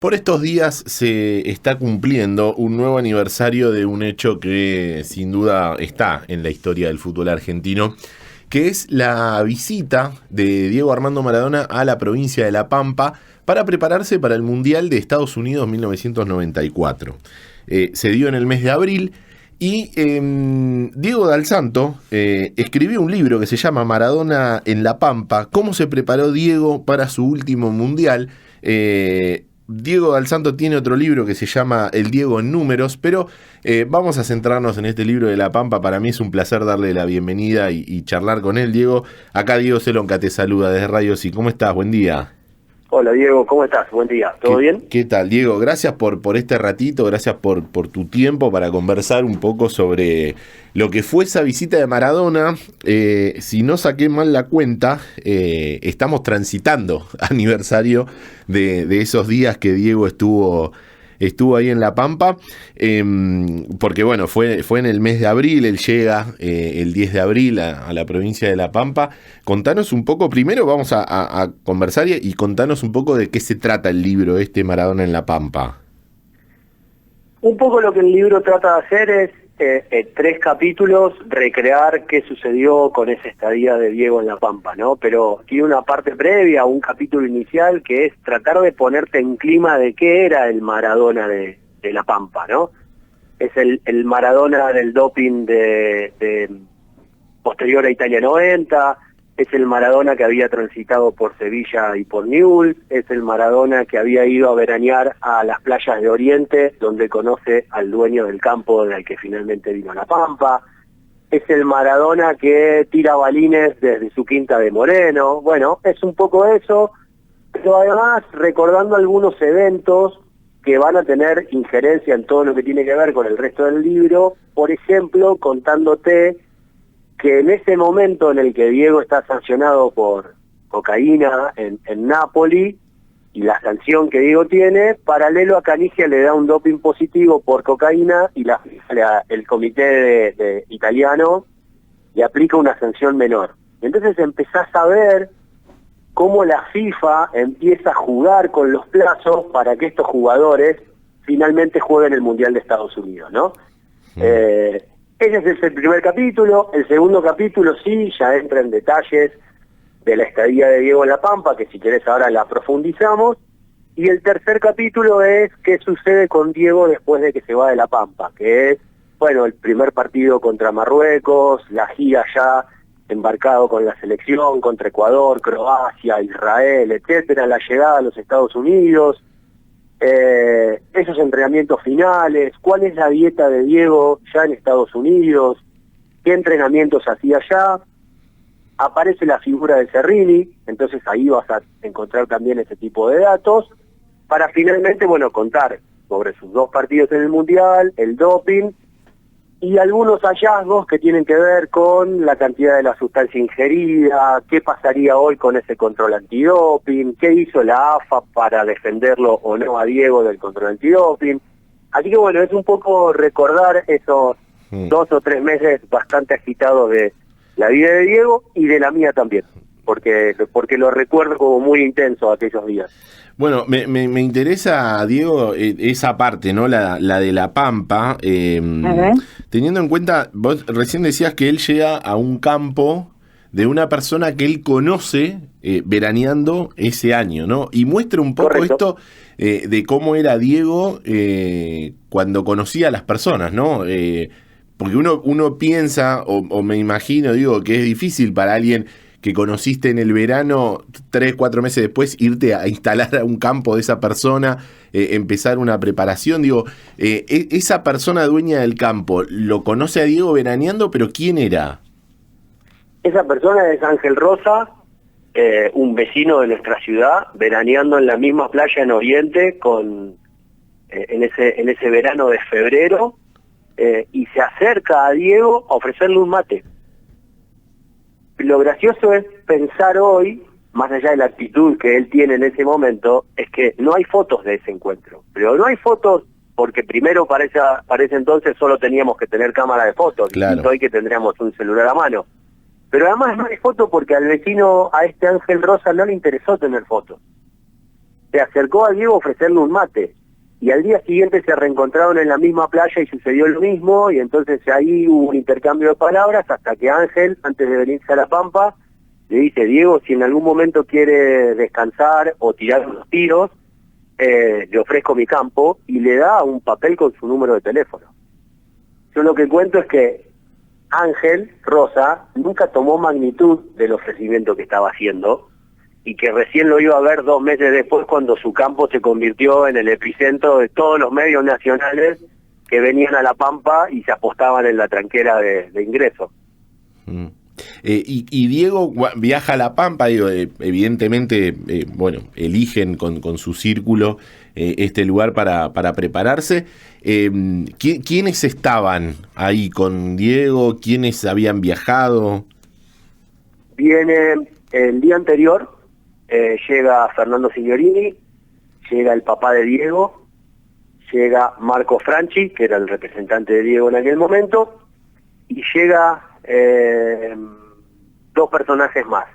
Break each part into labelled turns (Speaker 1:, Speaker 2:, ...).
Speaker 1: Por estos días se está cumpliendo un nuevo aniversario de un hecho que sin duda está en la historia del fútbol argentino, que es la visita de Diego Armando Maradona a la provincia de La Pampa para prepararse para el Mundial de Estados Unidos 1994. Se dio en el mes de abril y Diego Dal Santo escribió un libro que se llama Maradona en La Pampa, cómo se preparó Diego para su último Mundial. Diego Dal Santo tiene otro libro que se llama El Diego en Números, pero vamos a centrarnos en este libro de La Pampa. Para mí es un placer darle la bienvenida y charlar con él, Diego. Acá Diego Celonca te saluda desde Radio Sí. ¿Cómo estás? Buen día.
Speaker 2: Hola Diego, ¿cómo estás? Buen día, ¿todo bien?
Speaker 1: ¿Qué tal, Diego? Gracias por este ratito, gracias por tu tiempo para conversar un poco sobre lo que fue esa visita de Maradona. Si no saqué mal la cuenta, estamos transitando aniversario de esos días que Diego estuvo ahí en La Pampa, porque bueno, fue en el mes de abril, él llega el 10 de abril a la provincia de La Pampa. Contanos un poco, primero vamos a conversar y contanos un poco de qué se trata el libro Maradona en La Pampa.
Speaker 2: Un poco lo que el libro trata de hacer es, 3 capítulos, recrear qué sucedió con esa estadía de Diego en La Pampa, ¿no? Pero tiene una parte previa, un capítulo inicial, que es tratar de ponerte en clima de qué era el Maradona de La Pampa, ¿no? Es el Maradona del doping de posterior a Italia 90, es el Maradona que había transitado por Sevilla y por Newell's, es el Maradona que había ido a veranear a las playas de Oriente, donde conoce al dueño del campo del que finalmente vino a La Pampa, es el Maradona que tira balines desde su quinta de Moreno. Bueno, es un poco eso, pero además recordando algunos eventos que van a tener injerencia en todo lo que tiene que ver con el resto del libro, por ejemplo, contándote que en ese momento en el que Diego está sancionado por cocaína en Nápoli, y la sanción que Diego tiene, paralelo a Canigia le da un doping positivo por cocaína y el comité italiano le aplica una sanción menor. Entonces empezás a ver cómo la FIFA empieza a jugar con los plazos para que estos jugadores finalmente jueguen el Mundial de Estados Unidos, ¿no? Ese es el primer capítulo. El segundo capítulo sí, ya entra en detalles de la estadía de Diego en La Pampa, que si querés ahora la profundizamos. Y el tercer capítulo es qué sucede con Diego después de que se va de La Pampa, que es, bueno, el primer partido contra Marruecos, la gira ya embarcado con la selección, contra Ecuador, Croacia, Israel, etcétera, la llegada a los Estados Unidos, esos entrenamientos finales, cuál es la dieta de Diego ya en Estados Unidos, qué entrenamientos hacía allá. Aparece la figura de Cerrini, entonces ahí vas a encontrar también ese tipo de datos, para finalmente, bueno, contar sobre sus 2 partidos en el Mundial, el doping, y algunos hallazgos que tienen que ver con la cantidad de la sustancia ingerida, qué pasaría hoy con ese control antidoping, qué hizo la AFA para defenderlo o no a Diego del control antidoping. Así que bueno, es un poco recordar esos 2 o 3 meses bastante agitados de la vida de Diego y de la mía también, porque lo recuerdo como muy intenso aquellos días.
Speaker 1: Bueno, me interesa, Diego, esa parte, ¿no? La de La Pampa, teniendo en cuenta, vos recién decías que él llega a un campo de una persona que él conoce veraneando ese año, ¿no? Y muestra un poco
Speaker 2: Correcto.
Speaker 1: esto de cómo era Diego cuando conocía a las personas, ¿no? Porque uno piensa, o me imagino, digo, que es difícil para alguien que conociste en el verano, 3, 4 meses después, irte a instalar a un campo de esa persona, empezar una preparación. Digo, esa persona dueña del campo, ¿lo conoce a Diego veraneando? ¿Pero quién era?
Speaker 2: Esa persona es Ángel Rosa, un vecino de nuestra ciudad, veraneando en la misma playa en Oriente en ese verano de febrero, y se acerca a Diego a ofrecerle un mate. Lo gracioso es pensar hoy, más allá de la actitud que él tiene en ese momento, es que no hay fotos de ese encuentro. Pero no hay fotos porque primero para ese entonces solo teníamos que tener cámara de fotos,
Speaker 1: Claro.
Speaker 2: y hoy que tendríamos un celular a mano. Pero además no hay foto porque al vecino, a este Ángel Rosa, no le interesó tener fotos. se acercó a Diego a ofrecerle un mate. Y al día siguiente se reencontraron en la misma playa y sucedió lo mismo, y entonces ahí hubo un intercambio de palabras hasta que Ángel, antes de venirse a La Pampa, le dice: Diego, si en algún momento quiere descansar o tirar unos tiros, le ofrezco mi campo, y le da un papel con su número de teléfono. Yo lo que cuento es que Ángel Rosa nunca tomó magnitud del ofrecimiento que estaba haciendo, y que recién lo iba a ver 2 meses después, cuando su campo se convirtió en el epicentro de todos los medios nacionales que venían a La Pampa y se apostaban en la tranquera de ingreso.
Speaker 1: Y Diego viaja a La Pampa, digo, evidentemente, bueno, eligen con su círculo este lugar para prepararse. ¿Quiénes estaban ahí con Diego? ¿Quiénes habían viajado?
Speaker 2: Viene el día anterior, llega Fernando Signorini, llega el papá de Diego, llega Marco Franchi, que era el representante de Diego en aquel momento, y llega 2 personajes más.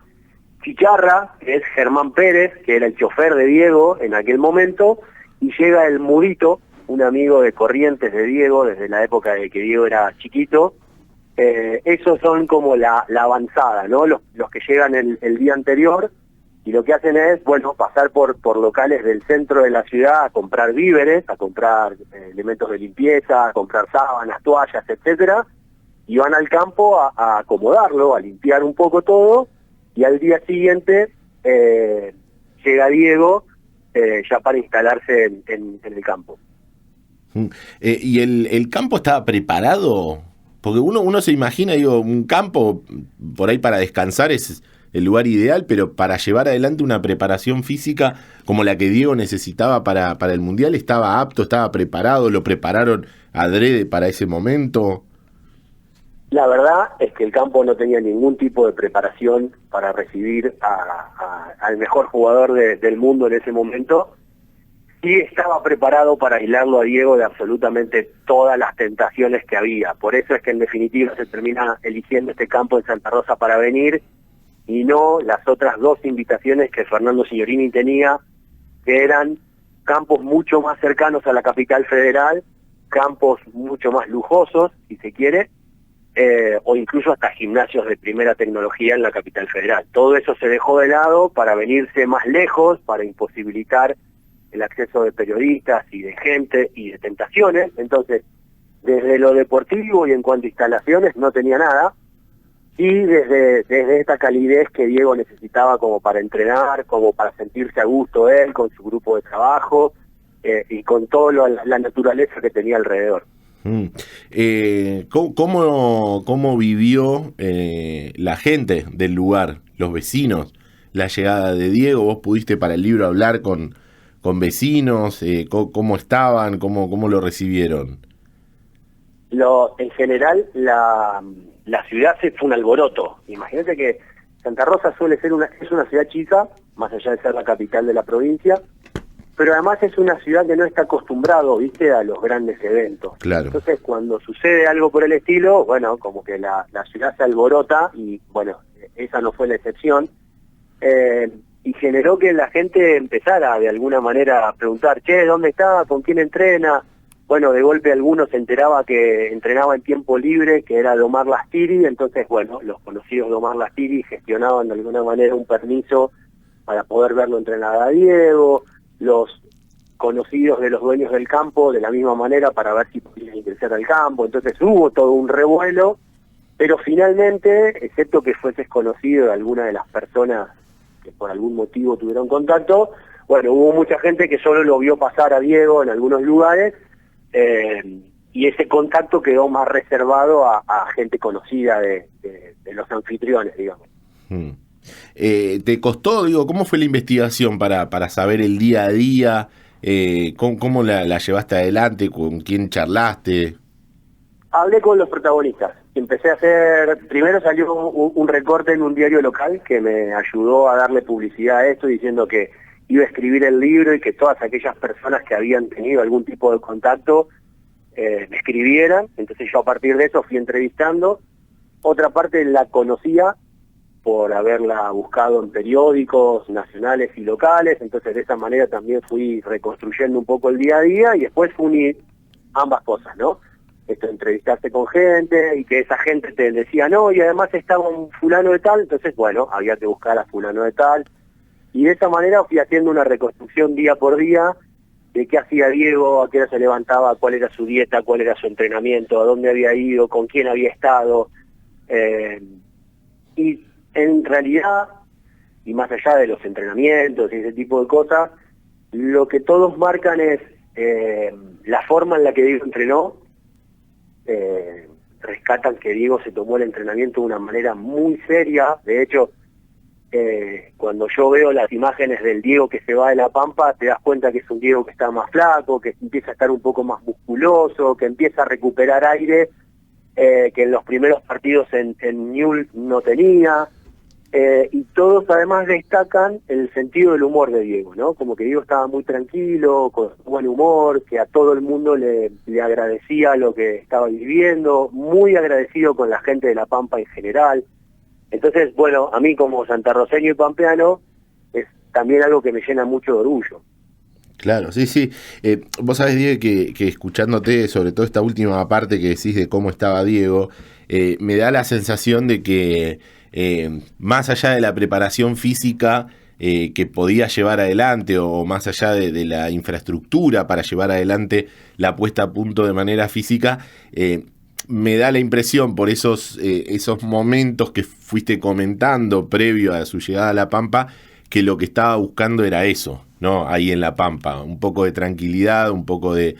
Speaker 2: Chicharra, que es Germán Pérez, que era el chofer de Diego en aquel momento, y llega el Mudito, un amigo de Corrientes de Diego, desde la época de que Diego era chiquito. Esos son como la avanzada, ¿no? Los que llegan el día anterior, y lo que hacen es, bueno, pasar por locales del centro de la ciudad a comprar víveres, a comprar elementos de limpieza, a comprar sábanas, toallas, etcétera, y van al campo a acomodarlo, a limpiar un poco todo, y al día siguiente llega Diego ya para instalarse en el campo.
Speaker 1: ¿Y el campo estaba preparado? Porque uno se imagina, digo, un campo por ahí para descansar es el lugar ideal, pero para llevar adelante una preparación física como la que Diego necesitaba para el Mundial, ¿estaba apto, estaba preparado, lo prepararon adrede para ese momento?
Speaker 2: La verdad es que el campo no tenía ningún tipo de preparación para recibir al mejor jugador del mundo en ese momento. Sí estaba preparado para aislarlo a Diego de absolutamente todas las tentaciones que había. Por eso es que en definitiva se termina eligiendo este campo en Santa Rosa para venir, y no las otras 2 invitaciones que Fernando Signorini tenía, que eran campos mucho más cercanos a la capital federal, campos mucho más lujosos, si se quiere, o incluso hasta gimnasios de primera tecnología en la capital federal. Todo eso se dejó de lado para venirse más lejos, para imposibilitar el acceso de periodistas y de gente y de tentaciones. Entonces, desde lo deportivo y en cuanto a instalaciones no tenía nada, y desde esta calidez que Diego necesitaba como para entrenar, como para sentirse a gusto él con su grupo de trabajo, y con toda la naturaleza que tenía alrededor.
Speaker 1: ¿Cómo vivió la gente del lugar, los vecinos, la llegada de Diego? ¿Vos pudiste para el libro hablar con vecinos? ¿Cómo estaban? ¿Cómo lo recibieron?
Speaker 2: En general, la ciudad fue un alboroto. Imagínate que Santa Rosa es una ciudad chica, más allá de ser la capital de la provincia, pero además es una ciudad que no está acostumbrado, ¿viste?, a los grandes eventos.
Speaker 1: Claro.
Speaker 2: Entonces, cuando sucede algo por el estilo, bueno, como que la ciudad se alborota, y bueno, esa no fue la excepción, y generó que la gente empezara de alguna manera a preguntar: che, ¿dónde está? ¿Con quién entrena? Bueno, de golpe algunos se enteraba que entrenaba en tiempo libre, que era de Omar Lastiri. Entonces, bueno, los conocidos de Omar Lastiri gestionaban de alguna manera un permiso para poder verlo entrenar a Diego, los conocidos de los dueños del campo de la misma manera para ver si podían ingresar al campo. Entonces hubo todo un revuelo, pero finalmente, excepto que fuese conocido de alguna de las personas que por algún motivo tuvieron contacto, bueno, hubo mucha gente que solo lo vio pasar a Diego en algunos lugares, y ese contacto quedó más reservado a gente conocida de los anfitriones, digamos.
Speaker 1: ¿Te costó, digo, cómo fue la investigación para saber el día a día? ¿Cómo la llevaste adelante? ¿Con quién charlaste?
Speaker 2: Hablé con los protagonistas. Empecé a hacer... Primero salió un recorte en un diario local que me ayudó a darle publicidad a esto, diciendo que iba a escribir el libro y que todas aquellas personas que habían tenido algún tipo de contacto me escribieran. Entonces yo a partir de eso fui entrevistando. Otra parte la conocía, por haberla buscado en periódicos nacionales y locales, entonces de esa manera también fui reconstruyendo un poco el día a día y después uní ambas cosas, ¿no? Esto, entrevistarse con gente y que esa gente te decía, no, y además estaba un fulano de tal, entonces bueno, había que buscar a fulano de tal, y de esa manera fui haciendo una reconstrucción día por día de qué hacía Diego, a qué hora se levantaba, cuál era su dieta, cuál era su entrenamiento, a dónde había ido, con quién había estado, y en realidad, y más allá de los entrenamientos y ese tipo de cosas, lo que todos marcan es la forma en la que Diego entrenó. Rescatan que Diego se tomó el entrenamiento de una manera muy seria. De hecho, cuando yo veo las imágenes del Diego que se va de La Pampa, te das cuenta que es un Diego que está más flaco, que empieza a estar un poco más musculoso, que empieza a recuperar aire, que en los primeros partidos en Newell's no tenía. Y todos además destacan el sentido del humor de Diego, ¿no? Como que Diego estaba muy tranquilo, con buen humor, que a todo el mundo le agradecía lo que estaba viviendo, muy agradecido con la gente de La Pampa en general. Entonces, bueno, a mí como santarroceño y pampeano, es también algo que me llena mucho de orgullo.
Speaker 1: Claro, sí, sí. Vos sabés, Diego, que escuchándote, sobre todo esta última parte que decís de cómo estaba Diego, me da la sensación de que más allá de la preparación física que podía llevar adelante, o más allá de la infraestructura para llevar adelante la puesta a punto de manera física, me da la impresión por esos momentos que fuiste comentando previo a su llegada a La Pampa, que lo que estaba buscando era eso, ¿no? Ahí en La Pampa, un poco de tranquilidad, un poco de...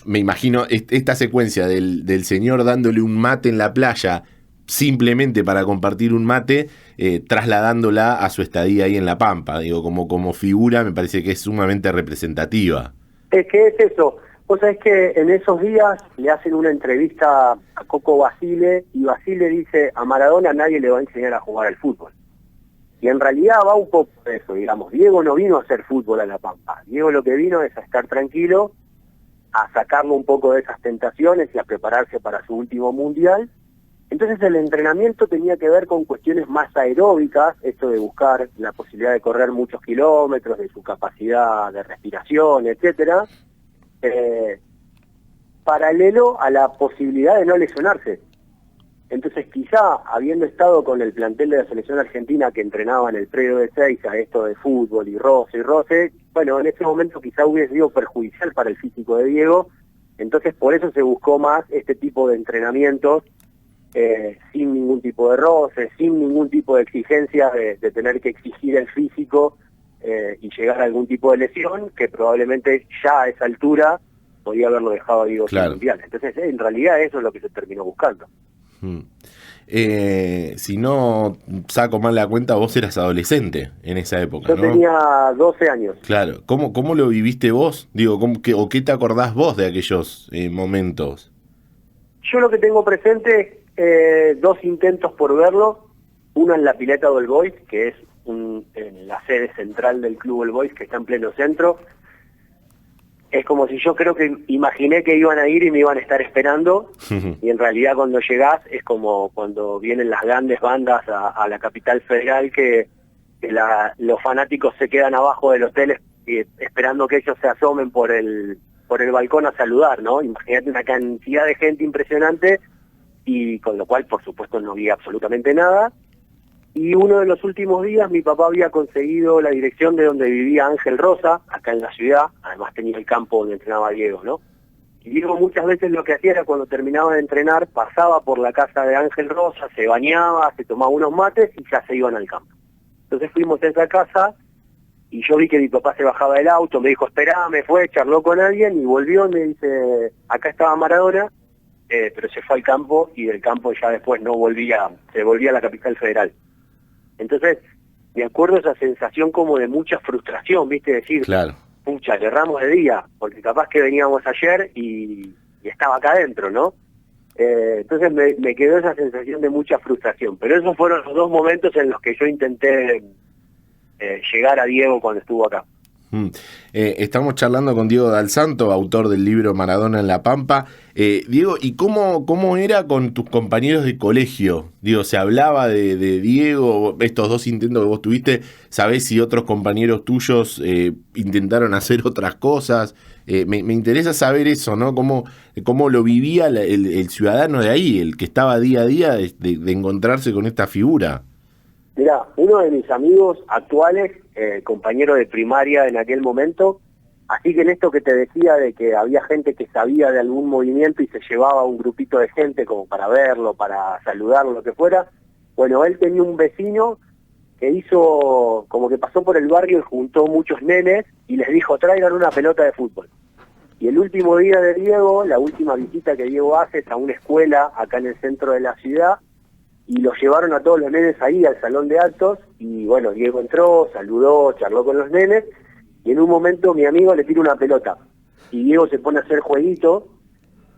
Speaker 1: me imagino esta secuencia del señor dándole un mate en la playa, simplemente para compartir un mate, trasladándola a su estadía ahí en La Pampa. Digo, como figura me parece que es sumamente representativa.
Speaker 2: Es que es eso. Vos sabés que en esos días le hacen una entrevista a Coco Basile, y Basile dice, a Maradona nadie le va a enseñar a jugar al fútbol. Y en realidad va un poco de eso, digamos. Diego no vino a hacer fútbol a La Pampa. Diego lo que vino es a estar tranquilo, a sacarlo un poco de esas tentaciones y a prepararse para su último mundial. Entonces el entrenamiento tenía que ver con cuestiones más aeróbicas, esto de buscar la posibilidad de correr muchos kilómetros, de su capacidad de respiración, etcétera, paralelo a la posibilidad de no lesionarse. Entonces quizá, habiendo estado con el plantel de la selección argentina que entrenaba en el predio de Ezeiza, esto de fútbol y roce, bueno, en ese momento quizá hubiese sido perjudicial para el físico de Diego, entonces por eso se buscó más este tipo de entrenamientos, sin ningún tipo de roce, sin ningún tipo de exigencia de tener que exigir el físico y llegar a algún tipo de lesión, que probablemente ya a esa altura podía haberlo dejado a Diego sin mundial. Entonces en realidad eso es lo que se terminó buscando.
Speaker 1: Si no saco mal la cuenta, vos eras adolescente en esa época,
Speaker 2: Yo
Speaker 1: ¿no?
Speaker 2: tenía 12 años.
Speaker 1: Claro. ¿Cómo lo viviste vos? Digo, o qué te acordás vos de aquellos momentos?
Speaker 2: Yo lo que tengo presente, dos intentos por verlo. Uno en la pileta del Boys, que es en la sede central del club del Boys, que está en pleno centro. Es como si yo creo que imaginé que iban a ir y me iban a estar esperando, y en realidad cuando llegás es como cuando vienen las grandes bandas a la capital federal, que los fanáticos se quedan abajo del hotel esperando que ellos se asomen por el balcón a saludar, ¿no? Imagínate una cantidad de gente impresionante, y con lo cual por supuesto no vi absolutamente nada. Y uno de los últimos días mi papá había conseguido la dirección de donde vivía Ángel Rosa, acá en la ciudad, además tenía el campo donde entrenaba Diego, ¿no? Y Diego muchas veces lo que hacía era, cuando terminaba de entrenar, pasaba por la casa de Ángel Rosa, se bañaba, se tomaba unos mates y ya se iban al campo. Entonces fuimos a esa casa y yo vi que mi papá se bajaba del auto, me dijo, esperame, fue, charló con alguien y volvió y me dice, acá estaba Maradona, pero se fue al campo, y del campo ya después no volvía, se volvía a la capital federal. Entonces, me acuerdo esa sensación como de mucha frustración, ¿viste? Decir,
Speaker 1: claro,
Speaker 2: pucha, le erramos de día, porque capaz que veníamos ayer y estaba acá adentro, ¿no? Entonces me quedó esa sensación de mucha frustración. Pero esos fueron los dos momentos en los que yo intenté llegar a Diego cuando estuvo acá.
Speaker 1: Estamos charlando con Diego Dal Santo, autor del libro Maradona en la Pampa. Diego, ¿y cómo era con tus compañeros de colegio? Digo, ¿se hablaba de Diego, estos dos intentos que vos tuviste? ¿Sabés si otros compañeros tuyos intentaron hacer otras cosas? Me interesa saber eso, ¿no? ¿Cómo lo vivía el ciudadano de ahí, el que estaba día a día de encontrarse con esta figura?
Speaker 2: Mirá, uno de mis amigos actuales, compañero de primaria en aquel momento, así que en esto que te decía de que había gente que sabía de algún movimiento y se llevaba un grupito de gente como para verlo, para saludarlo, lo que fuera, bueno, él tenía un vecino que hizo, como que pasó por el barrio y juntó muchos nenes y les dijo, traigan una pelota de fútbol. Y el último día de Diego, la última visita que Diego hace es a una escuela acá en el centro de la ciudad, y los llevaron a todos los nenes ahí al salón de actos, y bueno, Diego entró, saludó, charló con los nenes, y en un momento mi amigo le tira una pelota, y Diego se pone a hacer jueguito,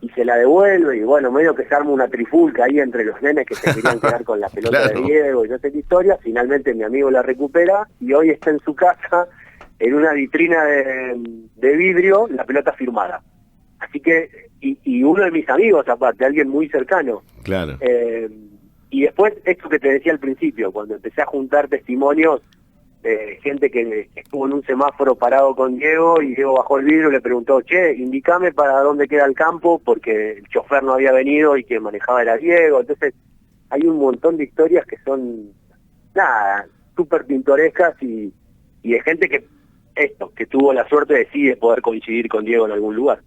Speaker 2: y se la devuelve, y bueno, medio que se arma una trifulca ahí entre los nenes que se querían quedar con la pelota
Speaker 1: Claro.
Speaker 2: de Diego, y no sé qué historia. Finalmente mi amigo la recupera, y hoy está en su casa, en una vitrina de vidrio, la pelota firmada. Así que, y uno de mis amigos aparte, alguien muy cercano.
Speaker 1: Claro.
Speaker 2: Y después, esto que te decía al principio, cuando empecé a juntar testimonios de gente que estuvo en un semáforo parado con Diego, y Diego bajó el vidrio y le preguntó, che, indícame para dónde queda el campo, porque el chofer no había venido y quien manejaba era Diego. Entonces, hay un montón de historias que son, nada, súper pintorescas y de gente que tuvo la suerte de poder coincidir con Diego en algún lugar.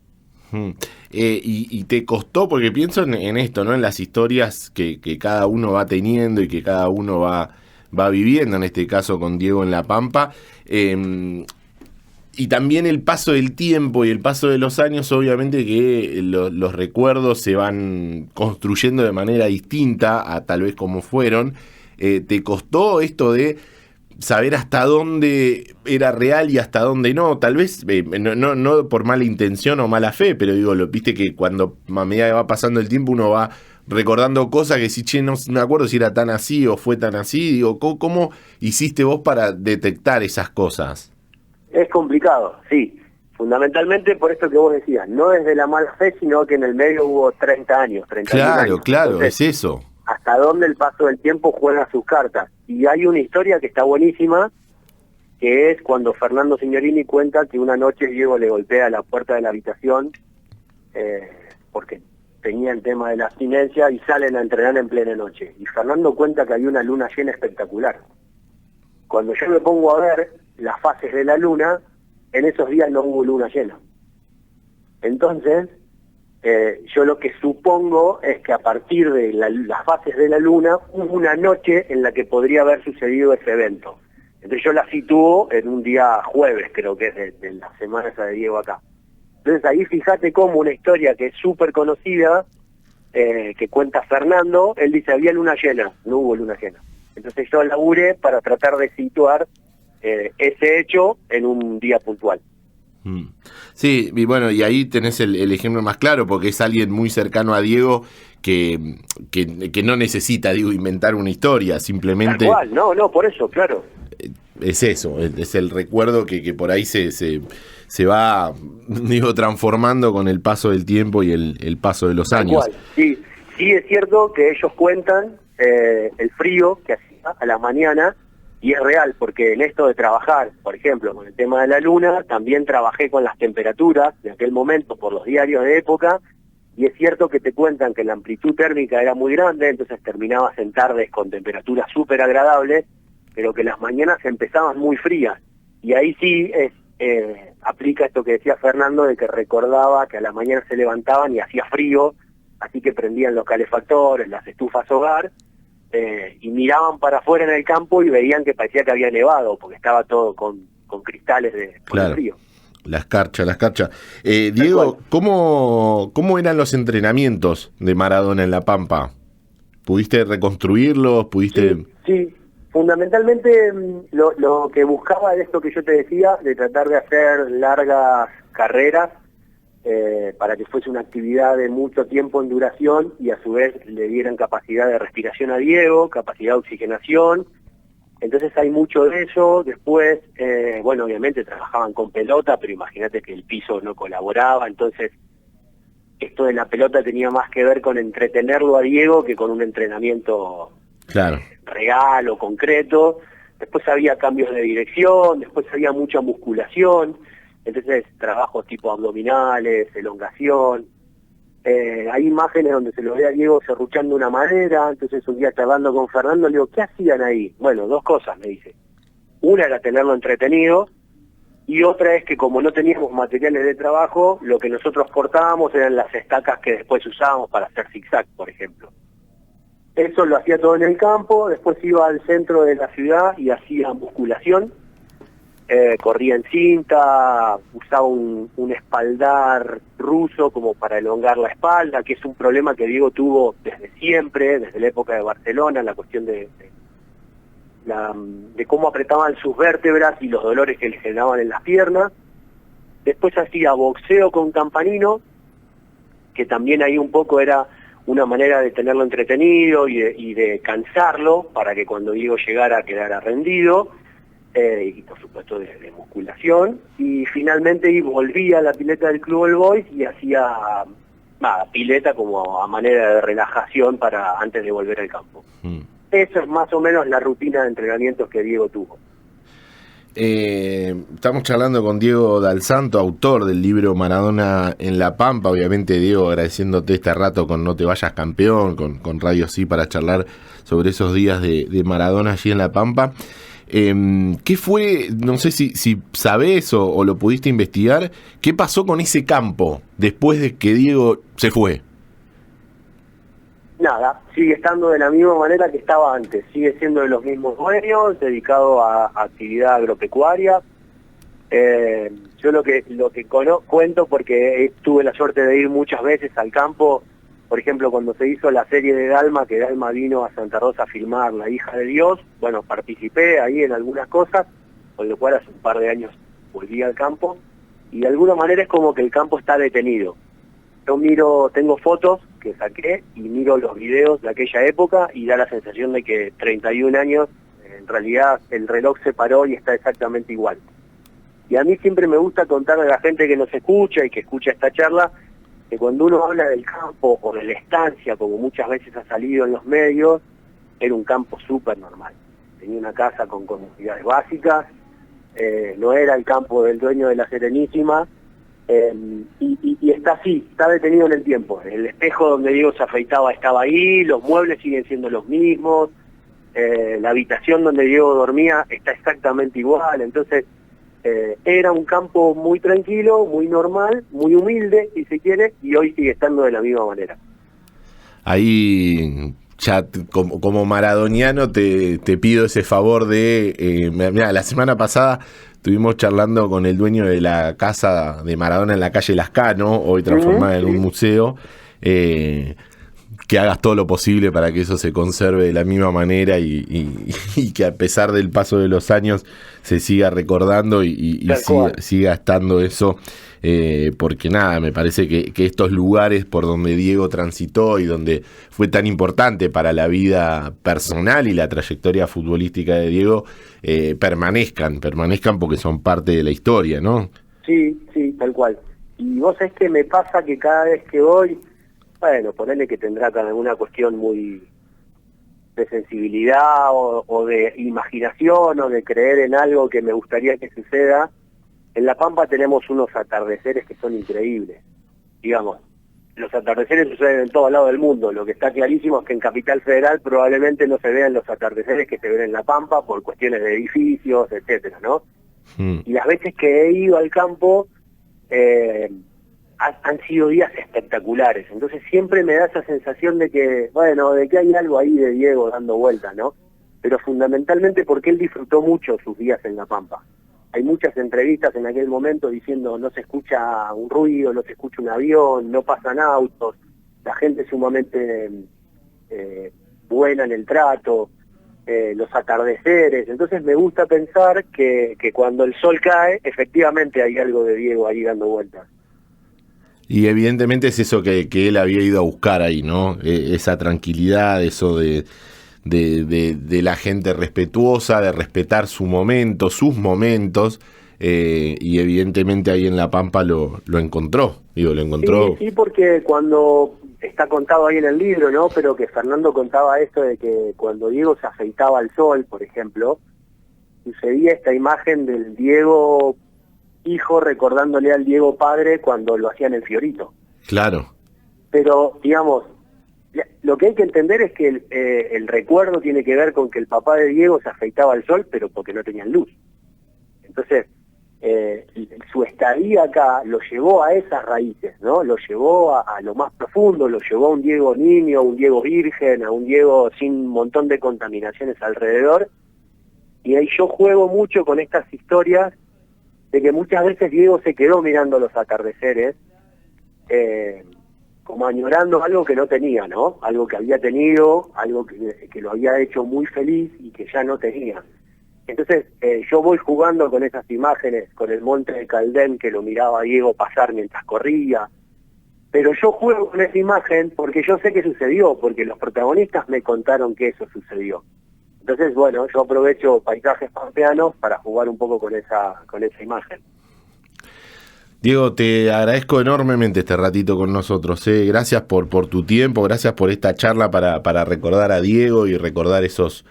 Speaker 1: Y te costó, porque pienso en esto, ¿no? En las historias que cada uno va teniendo y que cada uno va viviendo, en este caso con Diego en La Pampa, y también el paso del tiempo y el paso de los años, obviamente que los recuerdos se van construyendo de manera distinta a tal vez como fueron. ¿Te costó esto de saber hasta dónde era real y hasta dónde no? Tal vez no por mala intención o mala fe, pero digo, viste que cuando a medida que va pasando el tiempo uno va recordando cosas que si, che, no me acuerdo si era tan así o fue tan así. Digo, ¿cómo hiciste vos para detectar esas cosas?
Speaker 2: Es complicado, sí. Fundamentalmente por esto que vos decías, no desde la mala fe, sino que en el medio hubo 30 años, 31 años.
Speaker 1: Claro,
Speaker 2: Entonces,
Speaker 1: es eso.
Speaker 2: hasta dónde el paso del tiempo juega sus cartas. Y hay una historia que está buenísima, que es cuando Fernando Signorini cuenta que una noche Diego le golpea la puerta de la habitación, porque tenía el tema de la abstinencia, y salen a entrenar en plena noche. Y Fernando cuenta que había una luna llena espectacular. Cuando yo me pongo a ver las fases de la luna, en esos días no hubo luna llena. Entonces, yo lo que supongo es que a partir de las fases de la luna hubo una noche en la que podría haber sucedido ese evento. Entonces yo la sitúo en un día jueves, creo que es de la semana esa de Diego acá. Entonces ahí fíjate cómo una historia que es súper conocida, que cuenta Fernando, él dice, había luna llena, no hubo luna llena. Entonces yo laburé para tratar de situar ese hecho en un día puntual.
Speaker 1: Sí, y bueno, y ahí tenés el ejemplo más claro, porque es alguien muy cercano a Diego que no necesita, digo, inventar una historia, simplemente...
Speaker 2: Tal cual, no, por eso, claro.
Speaker 1: Es eso, es el recuerdo que por ahí se va, digo, transformando con el paso del tiempo y el paso de los años.
Speaker 2: Tal cual. Sí, es cierto que ellos cuentan el frío que hacía a la mañana. Y es real, porque en esto de trabajar, por ejemplo, con el tema de la luna, también trabajé con las temperaturas de aquel momento por los diarios de época, y es cierto que te cuentan que la amplitud térmica era muy grande, entonces terminabas en tardes con temperaturas súper agradables, pero que las mañanas empezaban muy frías. Y ahí sí aplica esto que decía Fernando, de que recordaba que a la mañana se levantaban y hacía frío, así que prendían los calefactores, las estufas hogar, y miraban para afuera en el campo y veían que parecía que había nevado, porque estaba todo con cristales de
Speaker 1: Claro.
Speaker 2: frío.
Speaker 1: Las carchas. Diego, ¿cómo eran los entrenamientos de Maradona en La Pampa? ¿Pudiste reconstruirlos?
Speaker 2: Sí, fundamentalmente lo que buscaba es esto que yo te decía, de tratar de hacer largas carreras para que fuese una actividad de mucho tiempo en duración y a su vez le dieran capacidad de respiración a Diego, capacidad de oxigenación, Entonces hay mucho de eso. Después, bueno, obviamente trabajaban con pelota, pero imagínate que el piso no colaboraba, entonces esto de la pelota tenía más que ver con entretenerlo a Diego que con un entrenamiento
Speaker 1: Claro.
Speaker 2: real o concreto. Después había cambios de dirección, después había mucha musculación, entonces trabajos tipo abdominales, elongación. Hay imágenes donde se lo ve a Diego serruchando una madera. Entonces un día charlando con Fernando le digo, ¿qué hacían ahí? Bueno, dos cosas, me dice. Una era tenerlo entretenido, y otra es que como no teníamos materiales de trabajo, lo que nosotros cortábamos eran las estacas que después usábamos para hacer zigzag, por ejemplo. Eso lo hacía todo en el campo. Después iba al centro de la ciudad y hacía musculación. Corría en cinta, usaba un espaldar ruso como para elongar la espalda, que es un problema que Diego tuvo desde siempre, desde la época de Barcelona, la cuestión de cómo apretaban sus vértebras y los dolores que le generaban en las piernas. Después hacía boxeo con campanino, que también ahí un poco era una manera de tenerlo entretenido y de cansarlo para que cuando Diego llegara quedara rendido. Y por supuesto de musculación, y finalmente volvía a la pileta del Club All Boys y hacía pileta como a manera de relajación para antes de volver al campo. Esa es más o menos la rutina de entrenamientos que Diego tuvo.
Speaker 1: Estamos charlando con Diego Dal Santo, autor del libro Maradona en la Pampa. Obviamente, Diego, agradeciéndote este rato con No Te Vayas Campeón, con Radio Sí, para charlar sobre esos días de Maradona allí en la Pampa. ¿Qué fue? No sé si sabés o lo pudiste investigar. ¿Qué pasó con ese campo después de que Diego se fue?
Speaker 2: Nada, sigue estando de la misma manera que estaba antes. Sigue siendo de los mismos dueños, dedicado a actividad agropecuaria. Yo lo que cuento, porque tuve la suerte de ir muchas veces al campo. Por ejemplo, cuando se hizo la serie de Dalma, que Dalma vino a Santa Rosa a filmar La Hija de Dios, bueno, participé ahí en algunas cosas, con lo cual hace un par de años volví al campo, y de alguna manera es como que el campo está detenido. Yo tengo fotos que saqué, y miro los videos de aquella época, y da la sensación de que 31 años, en realidad el reloj se paró y está exactamente igual. Y a mí siempre me gusta contarle a la gente que nos escucha y que escucha esta charla, que cuando uno habla del campo o de la estancia, como muchas veces ha salido en los medios, era un campo súper normal. Tenía una casa con comodidades básicas, no era el campo del dueño de la Serenísima, y está así, está detenido en el tiempo. El espejo donde Diego se afeitaba estaba ahí, los muebles siguen siendo los mismos, la habitación donde Diego dormía está exactamente igual. Entonces, era un campo muy tranquilo, muy normal, muy humilde, si se quiere, y hoy sigue estando de la misma manera.
Speaker 1: Ahí, ya como maradoniano, te pido ese favor de... Mirá, la semana pasada estuvimos charlando con el dueño de la casa de Maradona en la calle Lascano, hoy transformada en un museo. Que hagas todo lo posible para que eso se conserve de la misma manera y que a pesar del paso de los años se siga recordando y siga estando eso, porque nada, me parece que estos lugares por donde Diego transitó y donde fue tan importante para la vida personal y la trayectoria futbolística de Diego, permanezcan porque son parte de la historia, ¿no?
Speaker 2: Sí, tal cual. Y vos sabés que me pasa que cada vez que voy, bueno, ponele que tendrá alguna cuestión muy de sensibilidad o de imaginación o de creer en algo que me gustaría que suceda. En La Pampa tenemos unos atardeceres que son increíbles. Digamos, los atardeceres suceden en todo lado del mundo. Lo que está clarísimo es que en Capital Federal probablemente no se vean los atardeceres que se ven en La Pampa por cuestiones de edificios, etcétera, ¿no? Y las veces que he ido al campo, han sido días espectaculares. Entonces siempre me da esa sensación de que, bueno, de que hay algo ahí de Diego dando vueltas, ¿no? Pero fundamentalmente porque él disfrutó mucho sus días en La Pampa. Hay muchas entrevistas en aquel momento diciendo no se escucha un ruido, no se escucha un avión, no pasan autos, la gente es sumamente buena en el trato, los atardeceres. Entonces me gusta pensar que cuando el sol cae, efectivamente hay algo de Diego ahí dando vueltas.
Speaker 1: Y evidentemente es eso que él había ido a buscar ahí, ¿no? Esa tranquilidad, eso de de la gente respetuosa, de respetar su momento, sus momentos, y evidentemente ahí en La Pampa lo encontró. Lo encontró.
Speaker 2: Sí, porque cuando está contado ahí en el libro, ¿no? Pero que Fernando contaba esto de que cuando Diego se afeitaba al sol, por ejemplo, sucedía esta imagen del Diego hijo recordándole al Diego padre cuando lo hacían en Fiorito.
Speaker 1: Claro.
Speaker 2: Pero, digamos, lo que hay que entender es que el recuerdo tiene que ver con que el papá de Diego se afeitaba al sol, pero porque no tenían luz. Entonces, su estadía acá lo llevó a esas raíces, ¿no? Lo llevó a lo más profundo, lo llevó a un Diego niño, a un Diego virgen, a un Diego sin un montón de contaminaciones alrededor. Y ahí yo juego mucho con estas historias de que muchas veces Diego se quedó mirando los atardeceres, como añorando algo que no tenía, ¿no? Algo que había tenido, algo que lo había hecho muy feliz y que ya no tenía. Entonces yo voy jugando con esas imágenes, con el monte de Caldén que lo miraba Diego pasar mientras corría, pero yo juego con esa imagen porque yo sé que sucedió, porque los protagonistas me contaron que eso sucedió. Entonces, bueno, yo aprovecho paisajes pampeanos para jugar un poco con esa imagen.
Speaker 1: Diego, te agradezco enormemente este ratito con nosotros. Gracias por tu tiempo, gracias por esta charla para recordar a Diego y recordar esos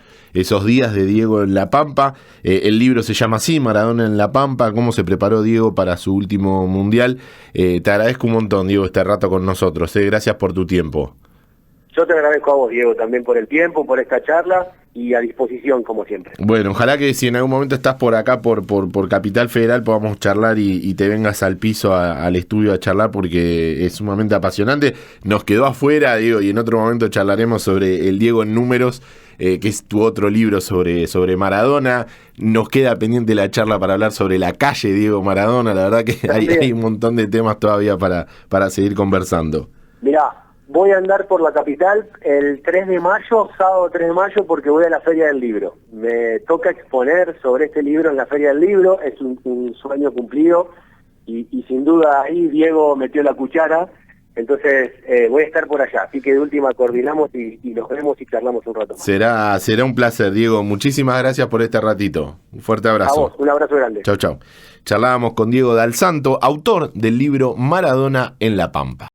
Speaker 1: días de Diego en La Pampa. El libro se llama así, Maradona en La Pampa, cómo se preparó Diego para su último mundial. Te agradezco un montón, Diego, este rato con nosotros. Gracias por tu tiempo.
Speaker 2: Yo te agradezco a vos, Diego, también por el tiempo, por esta charla y a disposición, como siempre.
Speaker 1: Bueno, ojalá que si en algún momento estás por acá, por Capital Federal, podamos charlar y te vengas al piso, al estudio a charlar, porque es sumamente apasionante. Nos quedó afuera, Diego, y en otro momento charlaremos sobre el Diego en números, que es tu otro libro sobre Maradona. Nos queda pendiente la charla para hablar sobre la calle Diego Maradona. La verdad que hay un montón de temas todavía para seguir conversando.
Speaker 2: Mirá, voy a andar por la capital el 3 de mayo, sábado 3 de mayo, porque voy a la Feria del Libro. Me toca exponer sobre este libro en la Feria del Libro, es un sueño cumplido y sin duda ahí Diego metió la cuchara, entonces voy a estar por allá, así que de última coordinamos y nos vemos y charlamos un rato más.
Speaker 1: Será un placer, Diego. Muchísimas gracias por este ratito. Un fuerte abrazo.
Speaker 2: A vos, un abrazo grande.
Speaker 1: Chau, chau. Charlábamos con Diego Dal Santo, autor del libro Maradona en La Pampa.